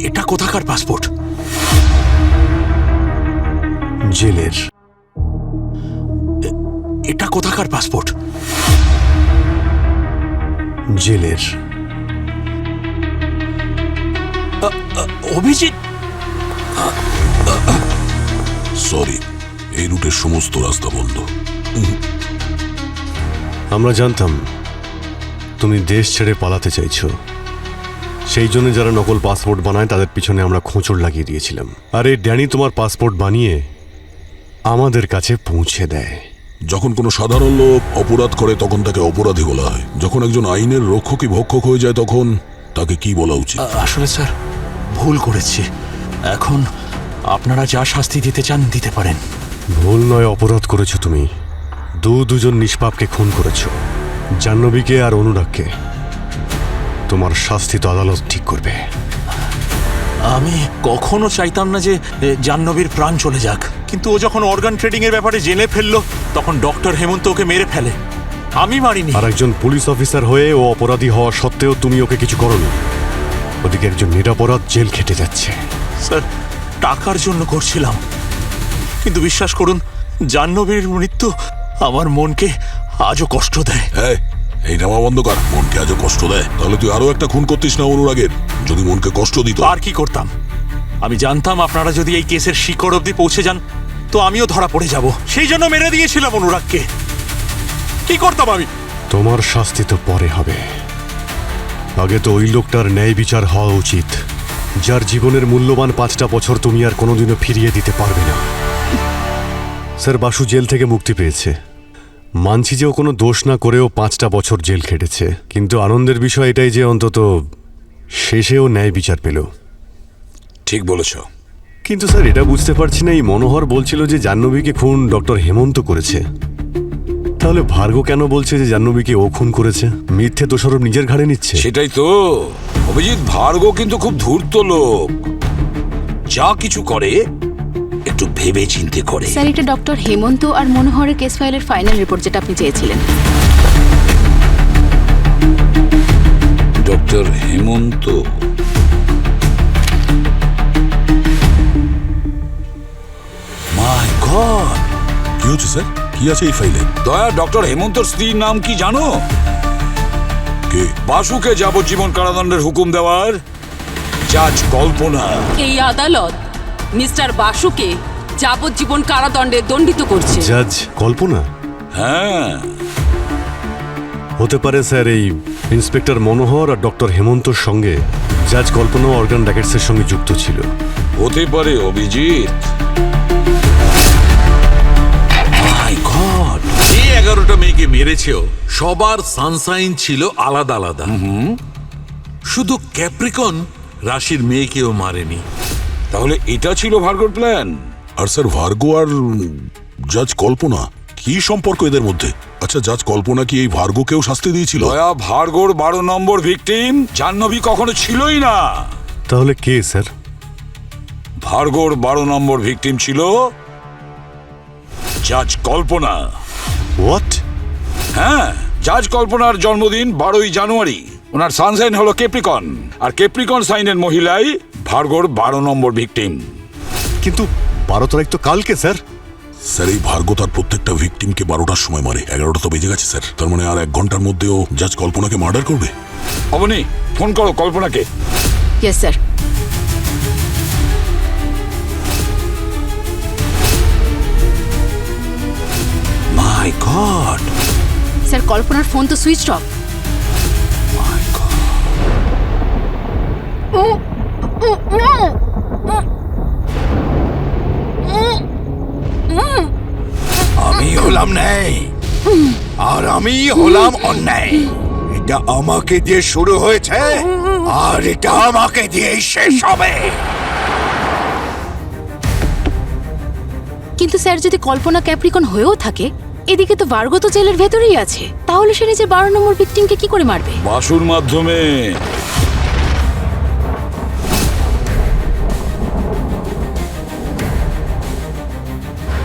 এটা কোথাকার পাসপোর্ট? জেলের। এটা কোথাকার পাসপোর্ট? জেলের। অভিজিৎ, সরি, এই রুটের সমস্ত রাস্তা বন্ধ। আমরা জানতাম তুমি দেশ ছেড়ে পালাতে চাইছো, সেই জন্য যারা নকল পাসপোর্ট বানায় তাদের পিছনে আমরা খোঁচড় লাগিয়ে দিয়েছিলাম। আর এই ড্যানি তোমার পাসপোর্ট বানিয়ে আমাদের কাছে পৌঁছে দেয়। যখন কোনো সাধারণ লোক অপরাধ করে তখন তাকে অপরাধী বলা হয়, যখন একজন আইনের রক্ষকই ভক্ষক হয়ে যায় তখন তাকে কি বলা উচিত? আসলে স্যার ভুল করেছি। এখন আপনারা যা শাস্তি দিতে চান দিতে পারেন। ভুল নয়, অপরাধ করেছো তুমি। দুজন নিষ্পাপকে খুন করেছো, জাহ্নবীকে আর অনুরাগকে। তোমার শাস্তি তো আদালত ঠিক করবে। আমি কখনো চাইতাম না যে জাহ্নবীর প্রাণ চলে যাক, কিন্তু ও যখন অর্গান ট্রেডিং এর ব্যাপারে জেনে ফেললো তখন ডক্টর হেমন্ত ওকে মেরে ফেলে। আমি মারিনি। আর একজন পুলিশ অফিসার হয়ে ও অপরাধী হওয়া সত্ত্বেও তুমি ওকে কিছু করোনি। ওদিকে একজন নিরপরাধ জেল খেটে যাচ্ছে। স্যার টাকার জন্য করছিলাম, কিন্তু বিশ্বাস করুন জাহ্নবীর মৃত্যু আমার মনকে আজও কষ্ট দেয়। এই নামা বন্ধ কর। মনকে আজও কষ্ট দেয়? তাহলে তুই আরো একটা খুন করতিস না অনুরাগের? যদি মনকে কষ্ট দিত আর কি করতাম? আমি জানতাম আপনারা যদি এই কেসের শিকড় অবধি পৌঁছে যান তো আমিও ধরা পড়ে যাব, সেই জন্য মেরে দিয়েছিলাম অনুরাগকে। কি করতাম আমি? তোমার শাস্তি তো পরে হবে। আগে তো ওই লোকটার ন্যায় বিচার হওয়া উচিত, যার জীবনের মূল্যবান 5টা বছর তুমি আর কোনোদিনও ফিরিয়ে দিতে পারবে না। স্যার বাসু জেল থেকে মুক্তি পেয়েছে। মানছি যে ও কোনো দোষ না করেও 5টা বছর জেল খেটেছে, কিন্তু আনন্দের বিষয় এটাই যে অন্তত শেষেও ন্যায় বিচার পেল। ঠিক বলেছ। কিন্তু স্যার এটা বুঝতে পারছি না, এই মনোহর বলছিল যে জাহ্নবীকে খুন ডক্টর হেমন্ত করেছে, তাহলে ভার্গ কেন বলছে যে জাহ্নবীকে ও খুন করেছে? মিথ্যে দোষারোপ নিজের ঘাড়ে নিচ্ছে। সেটাই তো অভিজিৎ, ভার্গ কিন্তু খুব ধূর্ত লোক, যা কিছু করে একটু ভেবে চিন্তে করে। স্যার এটা ডক্টর হেমন্ত আর মনোহরের কেস ফাইলের ফাইনাল রিপোর্ট যেটা আপনি চেয়েছিলেন। ডক্টর হেমন্ত, মাই গড, কি হচ্ছে স্যার? কি আছে এই ফাইলে? দয়া, ডক্টর হেমন্তর স্ত্রীর নাম কি জানো? কে? বাসুকে যাবজ্জীবন কারাদণ্ডের হুকুম দেওয়ার জাজ কল্পনা। এই আদালত মিস্টার বাসুকে যাবজ্জীবন কারাদণ্ডে দণ্ডিত করছে। জাজ কল্পনা? হ্যাঁ, হতে পারে স্যার এই ইন্সপেক্টর মনোহর আর ডক্টর হেমন্তর সঙ্গে জাজ কল্পনা অর্গান র্যাকেটসের সঙ্গে যুক্ত ছিল। হতে পারে অভিজিৎ, মেয়েকে মেরেছেও সবার সানসাইন ছিল আলাদা আলাদা। শুধু ক্যাপ্রিকন রাশির মেয়েকেও মারেনি। তাহলে এটা ছিল ভার্গোর প্ল্যান? আর স্যার ভার্গো আর জাজ কল্পনা কি সম্পর্ক এদের মধ্যে? আচ্ছা, জাজ কল্পনা কি এই ভার্গোকেও শাস্তি দিয়েছিল? দয়া, ভার্গোর 12 নম্বর ভিকটিম জাহ্নবী কখনো ছিলই না। তাহলে কে স্যার? ভার্গোর 12 নম্বর ভিকটিম ছিল জাজ কল্পনা। হোয়াট? হ্যাঁ, জাজ কল্পনার জন্মদিন 12ই জানুয়ারি। ওনার সানসাইন হলো ক্যাপ্রিকন, আর ক্যাপ্রিকন সাইনের মহিলাই ভার্গোর 12 নম্বর ভিকটিম। কিন্তু 12 তারিখ তো কালকে স্যার। স্যার, এই ভার্গো তার প্রত্যেকটা ভিকটিমকে 12টার সময় মারে। 11টা তো বেজে গেছে স্যার। তার মানে আর 1 ঘন্টার মধ্যেও জাজ কল্পনাকে মার্ডার করবে। অবনী, ফোন করো কল্পনাকে। Yes sir. My god, sir কল্পনার ফোন তো সুইচ অফ। আমি হলাম ন্যায় আর আমি হলাম অন্যায়। এটা আমাকে দিয়ে শুরু হয়েছে আর এটা আমাকে দিয়েই শেষ হবে। কিন্তু স্যার যদি কল্পনা ক্যাপ্রিকন হয়েও থাকে, এদিকে তো ভার্গো তো জেলের ভেতরেই আছে, তাহলে সে নিজের 12 নম্বর ভিকটিমকে কি করে মারবে? বাসুর মাধ্যমে।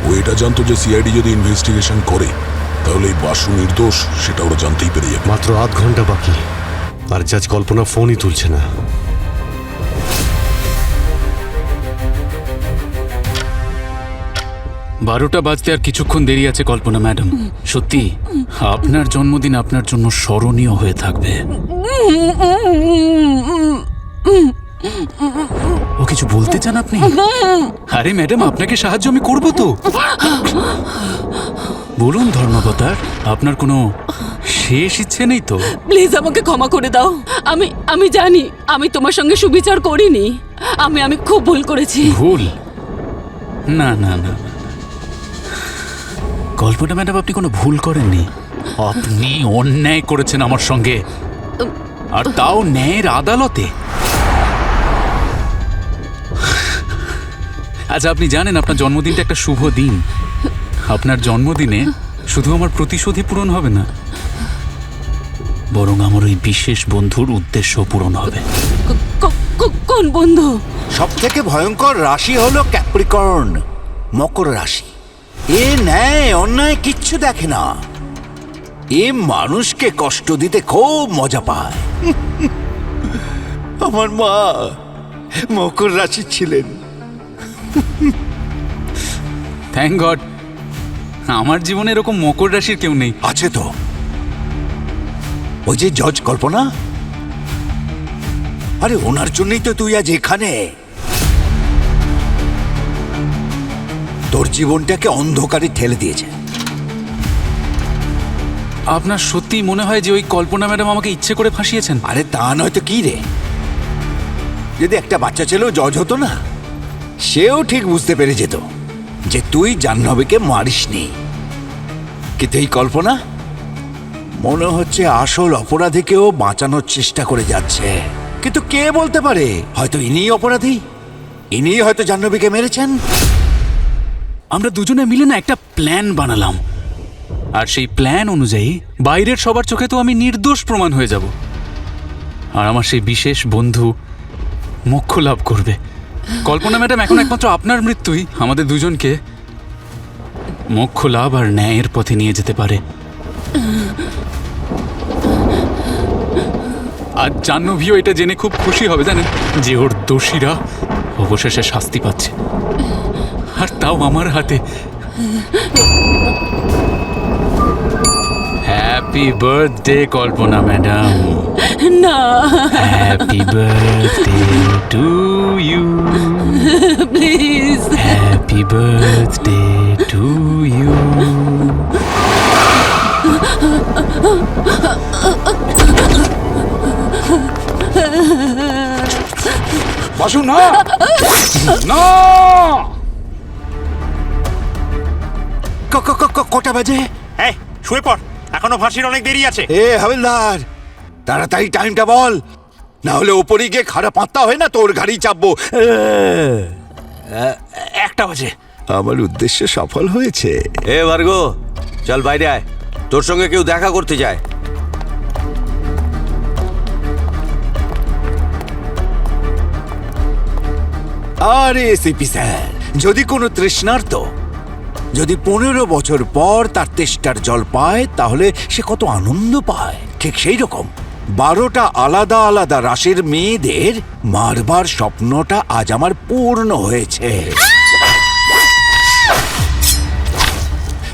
ও এটা জানতো যে সিআইডি যদি ইনভেস্টিগেশন করে তাহলে এই বাসু নির্দোষ, সেটা ওরা জানতেই পেরে যাবে। মাত্র 8 ঘন্টা বাকি, আর জাজ কল্পনা ফোনই তুলছে না। বারোটা বাজতে আর কিছুক্ষণ দেরি আছে কল্পনা ম্যাডাম। সত্যি আপনার জন্মদিন আপনার জন্য স্মরণীয় হয়ে থাকবে। ও কিছু বলতে চান আপনি? আরে ম্যাডাম, আপনাকে সাহায্য আমি করব তো। বলুন ধর্মাবতার, আপনার কোনো শেষ ইচ্ছে নেই তো? প্লিজ আমাকে ক্ষমা করে দাও। আমি জানি আমি তোমার সঙ্গে সুবিচার করিনি। আমি খুব ভুল করেছি। ভুল? না না না, কল্পনা ম্যাডাম, আপনি কোনো ভুল করেননি। আপনি অন্যায় করেছেন আমার সঙ্গে, আর তাও ন্যায়ের আদালতে। আচ্ছা, আপনি জানেন আপনার জন্মদিনটা একটা শুভ দিন। আপনার জন্মদিনে শুধু আমার প্রতিশোধই পূরণ হবে না, বরং আমার ওই বিশেষ বন্ধুর উদ্দেশ্য পূরণ হবে। কোন বন্ধু? সব থেকে ভয়ঙ্কর রাশি হলো ক্যাপ্রিকর্ন, মকর রাশি। এ ন্যায় অন্যায় কিচ্ছু দেখে না। এ মানুষকে কষ্ট দিতে খুব মজা পায়। আমার মা মকর রাশি ছিলেন। থ্যাংক গড, আমার জীবনে এরকম মকর রাশির কেউ নেই। আছে তো, ওই যে জজ কল্পনা। আরে ওনার জন্যই তো তুই আজ এখানে। তোর জীবনটাকে অন্ধকারে ঠেলে দিয়েছে। আপনার সত্যি মনে হয় যে ওই কল্পনা ম্যাডাম আমাকে ইচ্ছে করে ফাঁসিয়েছেন? আরে তা নয় তো কি রে, যদি একটা বাচ্চা ছেলেও জজ হতো না, সেও ঠিক বুঝতে পেরে যেত যে তুই জাহ্নবীকে মারিসনি। কিন্তু এই কল্পনা মনে হচ্ছে আসল অপরাধীকেও বাঁচানোর চেষ্টা করে যাচ্ছে। কিন্তু কে বলতে পারে, হয়তো ইনিই অপরাধী, ইনিই হয়তো জাহ্নবীকে মেরেছেন। আমরা দুজনে মিলে না একটা প্ল্যান বানালাম, আর সেই প্ল্যান অনুযায়ী বাইরের সবার চোখে তো আমি নির্দোষ প্রমাণ হয়ে যাব, আর আমার সেই বিশেষ বন্ধু মোক্ষ লাভ করবে। কল্পনা ম্যাডাম, এখন একমাত্র আপনার মৃত্যুই আমাদের দুজনকে মোক্ষ লাভ আর ন্যায়ের পথে নিয়ে যেতে পারে। আর জাহ্নবীও এটা জেনে খুব খুশি হবে, জানেন, যে ওর দোষীরা অবশেষে শাস্তি পাচ্ছে, আর তাও আমার হাতে। Happy birthday Kalpana madam. না, happy birthday to you. Please. Happy birthday to you. Basu, না না। কটা বাজে? এই শুয়ে পড়, এখনো ফাঁসির অনেক দেরি আছে। এ হাবিলদার, তাড়াতাড়ি টাইমটা বল, না হলে ওপরে গিয়ে খারাপ পাত্তা হয় না তোর গাড়ি চাপবো। 1টা বাজে। আমার উদ্দেশ্য সফল হয়েছে। এ ভার্গ, চল বাইরে আয়, তোর সঙ্গে কেউ দেখা করতে যায়। আরে সিপি স্যার, যদি কোনো তৃষ্ণার্ত যদি 15 বছর পর তার তেষ্টার জল পায় তাহলে সে কত আনন্দ পায়, ঠিক সেই রকম 12টা আলাদা আলাদা রাশির মেয়েদের মারবার স্বপ্নটা আজ আমার পূর্ণ হয়েছে।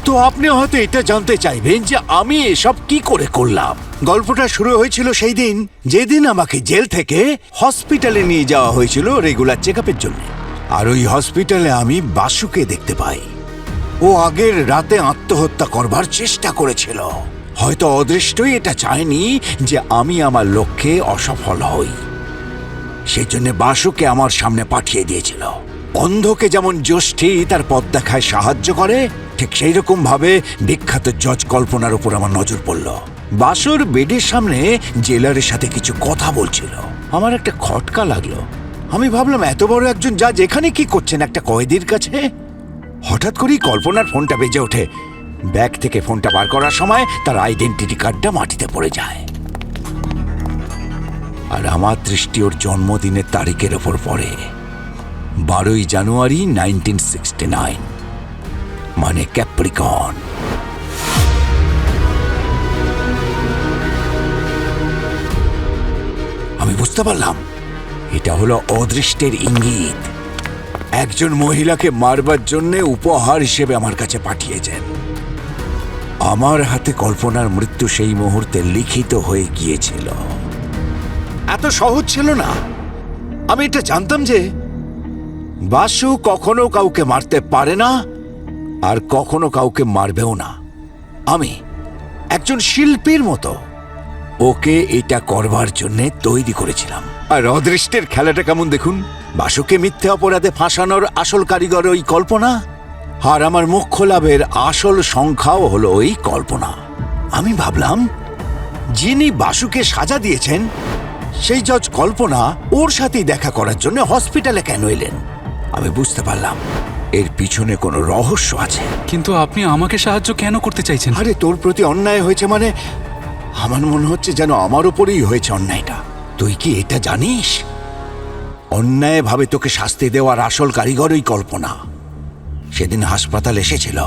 তো আপনি হয়তো এটা জানতে চাইবেন যে আমি এসব কি করে করলাম। গল্পটা শুরু হয়েছিল সেই দিন যেদিন আমাকে জেল থেকে হসপিটালে নিয়ে যাওয়া হয়েছিল রেগুলার চেকআপের জন্য। আর ওই হসপিটালে আমি বাসুকে দেখতে পাই। ও আগের রাতে আত্মহত্যা করবার চেষ্টা করেছিল। হয়তো অদৃষ্টই এটা চায়নি যে আমি আমার লক্ষ্যে অসফল হই, সেজন্য বাসুকে আমার সামনে পাঠিয়ে দিয়েছিল। অন্ধকে যেমন জ্যোষ্ঠী তার পথ দেখায় সাহায্য করে, ঠিক সেই রকম ভাবে বিখ্যাত জজ কল্পনার উপর আমার নজর পড়ল। বাসুর বেডের সামনে জেলারের সাথে কিছু কথা বলছিল। আমার একটা খটকা লাগলো। আমি ভাবলাম এত বড় একজন জাজ এখানে কি করছেন একটা কয়েদির কাছে। হঠাৎ করেই কল্পনার ফোনটা বেজে ওঠে। ব্যাগ থেকে ফোনটা বার করার সময় তার আইডেন্টিটি কার্ডটা মাটিতে পড়ে যায়। আর আমার দৃষ্টি ওর জন্মদিনের তারিখের ওপর পড়ে, 12ই জানুয়ারি 1969, মানে ক্যাপ্রিকন। আমি বুঝতে পারলাম এটা হলো অদৃষ্টের ইঙ্গিত। একজন মহিলাকে মারবার জন্য উপহার হিসেবে আমার কাছে পাঠিয়েছেন। আমার হাতে কল্পনার মৃত্যু সেই মুহূর্তে লিখিত হয়ে গিয়েছিল। এত সহজ ছিল না। আমি এটা জানতাম যে বাসু কখনো কাউকে মারতে পারে না আর কখনো কাউকে মারবেও না। আমি একজন শিল্পীর মতো ওকে এটা করবার জন্য তৈরি করেছিলাম। আর অদৃষ্টের খেলাটা কেমন দেখুন। বাসুকে মিথ্যে অপরাধে ফাঁসানোর আসল কারিগর ওই কল্পনা, আর আমার মুখ্য লাভের আসল সংখ্যাও হলো ওই কল্পনা। আমি ভাবলাম যিনি বাসুকে সাজা দিয়েছেন সেই জজ কল্পনা ওর সাথেই দেখা করার জন্য হসপিটালে কেন এলেন। আমি বুঝতে পারলাম এর পিছনে কোনো রহস্য আছে। কিন্তু আপনি আমাকে সাহায্য কেন করতে চাইছেন? আরে তোর প্রতি অন্যায় হয়েছে মানে আমার মনে হচ্ছে যেন আমার উপরেই হয়েছে অন্যায়টা। তুই কি এটা জানিস? অন্যায় ভাবে তোকে শাস্তি দেওয়ার আসল কারিগর ওই কল্পনা। সেদিন হাসপাতাল এসেছিল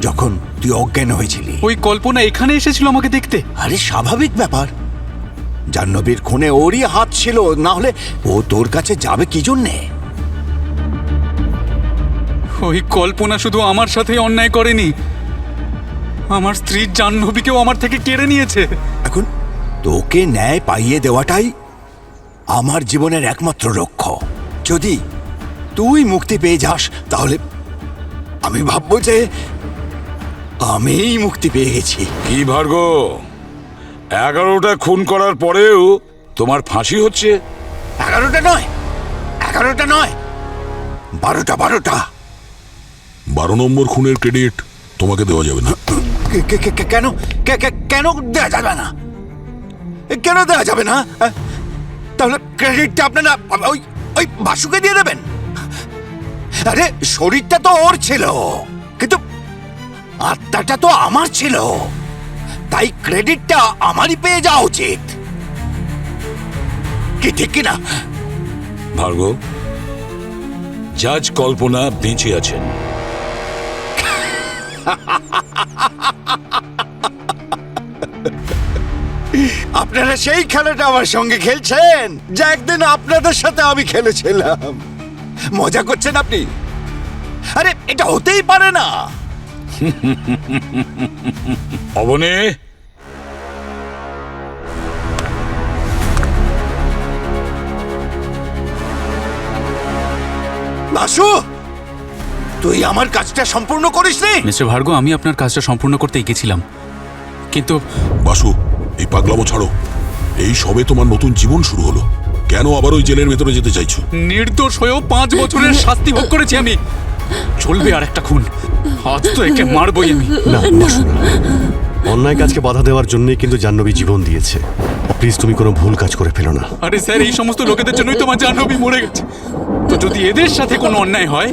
যখন তুই অজ্ঞান হয়েছিলি। ওই কল্পনা এখানে এসেছিল আমাকে দেখতে? আরে স্বাভাবিক ব্যাপার, জাহ্নবীর খুনে ওরই হাত ছিল, না হলে ও তোর কাছে যাবে কি জন্যে? ওই কল্পনা শুধু আমার সাথেই অন্যায় করেনি, আমার স্ত্রীর জাহ্নবীকেও আমার থেকে কেড়ে নিয়েছে। এখন তোকে ন্যায় পাইয়ে দেওয়াটাই আমার জীবনের একমাত্র লক্ষ্য। যদি তুই মুক্তি পেয়ে যাস তাহলে আমি ভাববো যে আমিই মুক্তি পেয়ে গেছি। কি ভার্গ, 11টা খুন করার পরেও তোমার ফাঁসি হচ্ছে? 11টা নয়, 11টা নয়, 12টা। 12 নম্বর খুনের ক্রেডিট তোমাকে দেওয়া যাবে না। কেন কেন দেওয়া যাবে না? কেন দেওয়া যাবে না? তাহলে ক্রেডিটটা আপনারা ওই বাসুকে দিয়ে দেবেন? আরে শরীরটা তো ওর ছিল, কিন্তু আত্মাটা তো আমার ছিল, তাই ক্রেডিটটা আমারই পেয়ে যাওয়া উচিত। কি ঠিক কিনা? ভার্গ, জাজ কল্পনা বেঁচে আছেন। আপনারা সেই খেলাটা আমার সঙ্গে খেলছেন যা একদিন আপনাদের সাথে আমি খেলেছিলাম। মজা করছেন আপনি? আরে এটা হতেই পারে না। অবনে, বাসু, তুই আমার কাজটা সম্পূর্ণ করিসনি। মিস্টার ভার্গ, আমি আপনার কাজটা সম্পূর্ণ করতে গেছিলাম, কিন্তু বাসু, এই পাগলামো ছাড়ো। এই সবে তোমার নতুন জীবন শুরু হলো, কেন আবার ওই জেলের ভেতরে যেতে চাইছো? নির্দোষ হয়েও 5 বছরের শাস্তি ভোগ করেছি আমি। চলবে আর একটা খুন, আজ তো একে মারবই আমি। না বাসু, অন্যায় কাজকে বাধা দেওয়ার জন্যই কিন্তু জাহ্নবী জীবন দিয়েছে। প্লিজ তুমি কোনো ভুল কাজ করে ফেলো না। আরে স্যার, এই সমস্ত লোকেদের জন্যই তোমার জাহ্নবী মরে গেছে। তো যদি এদের সাথে কোনো অন্যায় হয়,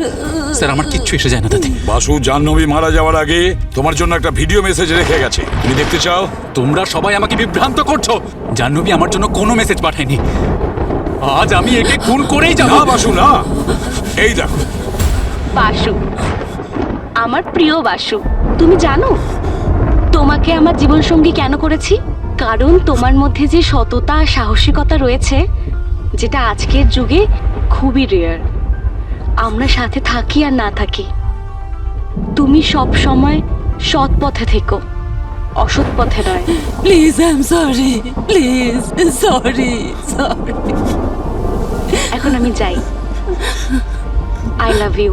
স্যার আমার কিচ্ছু এসে যায় না তাতে। বাসু জাহ্নবী মারা যাওয়ার আগে তোমার জন্য একটা ভিডিও মেসেজ রেখে গেছে, তুমি দেখতে চাও? তোমরা সবাই আমাকে বিভ্রান্ত করছো। জাহ্নবী আমার জন্য কোনো মেসেজ পাঠায়নি। আজ আমি একে খুন করেই যাব। না বাসু, না। এই দেখো। বাসু, আমার প্রিয় বাসু, তুমি জানো তোমাকে আমার জীবনসঙ্গী কেন করেছি? কারণ তোমার মধ্যে যে সততা আর সাহসিকতা রয়েছে, যেটা আজকের যুগে খুবই রেয়ার। আমরা সাথে থাকি আর না থাকি, তুমি সব সময় সৎ পথে থেকো, অসৎ পথে নয়। Please, I am sorry, please, sorry, sorry. এখন আমি যাই। I love you.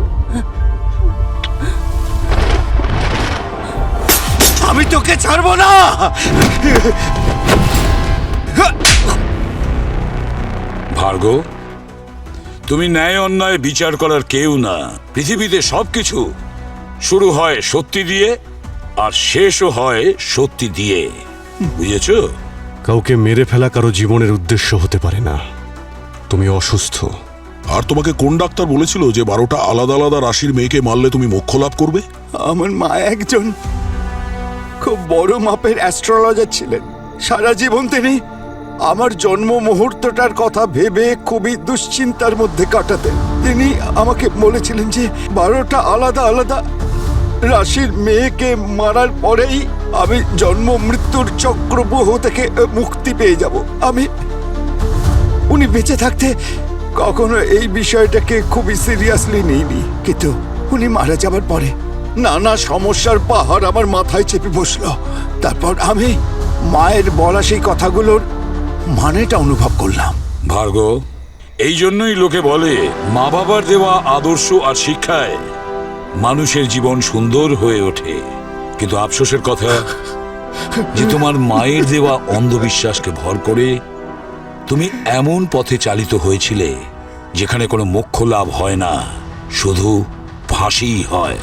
আমি তোকে ছাড়বো না। ভার্গ, তুমি ন্যায় অন্যায় বিচার করার কেউ না। পৃথিবীতে সবকিছু শুরু হয় সত্যি দিয়ে আর শেষও হয় সত্যি দিয়ে, বুঝেছো? কাউকে মেরে ফেলা কারো জীবনের উদ্দেশ্য হতে পারে না। তুমি অসুস্থ। আর তোমাকে কোন ডাক্তার বলেছিল যে 12টা আলাদা আলাদা রাশির মেয়েকে মারলে তুমি মোক্ষ লাভ করবে? আমার মা একজন খুব বড় মাপের অ্যাস্ট্রোলজার ছিলেন। সারা জীবন তিনি আমার জন্ম মুহূর্তটার কথা ভেবে খুবই দুশ্চিন্তার মধ্যে কাটাতেন। তিনি আমাকে বলেছিলেন যে 12টা আলাদা আলাদা রাশির মেয়েকে মারার পরেই আমি জন্ম মৃত্যুর চক্রব্যূহ থেকে মুক্তি পেয়ে যাব। উনি বেঁচে থাকতে কখনো এই বিষয়টাকে খুবই সিরিয়াসলি নিইনি, কিন্তু উনি মারা যাবার পরে নানা সমস্যার পাহাড় আমার মাথায় চেপে বসলো। তারপর আমি মায়ের বলা সেই কথাগুলোর মানেটা অনুভব করলাম। ভার্গ, এই জন্যই লোকে বলে মা বাবার দেওয়া আদর্শ আর শিক্ষায় মানুষের জীবন সুন্দর হয়ে ওঠে। কিন্তু আফসোসের কথা যে তোমার মায়ের দেওয়া অন্ধবিশ্বাসকে ভর করে তুমি এমন পথে চালিত হয়েছিলে যেখানে কোনো মোক্ষ লাভ হয় না, শুধু ফাঁসিই হয়।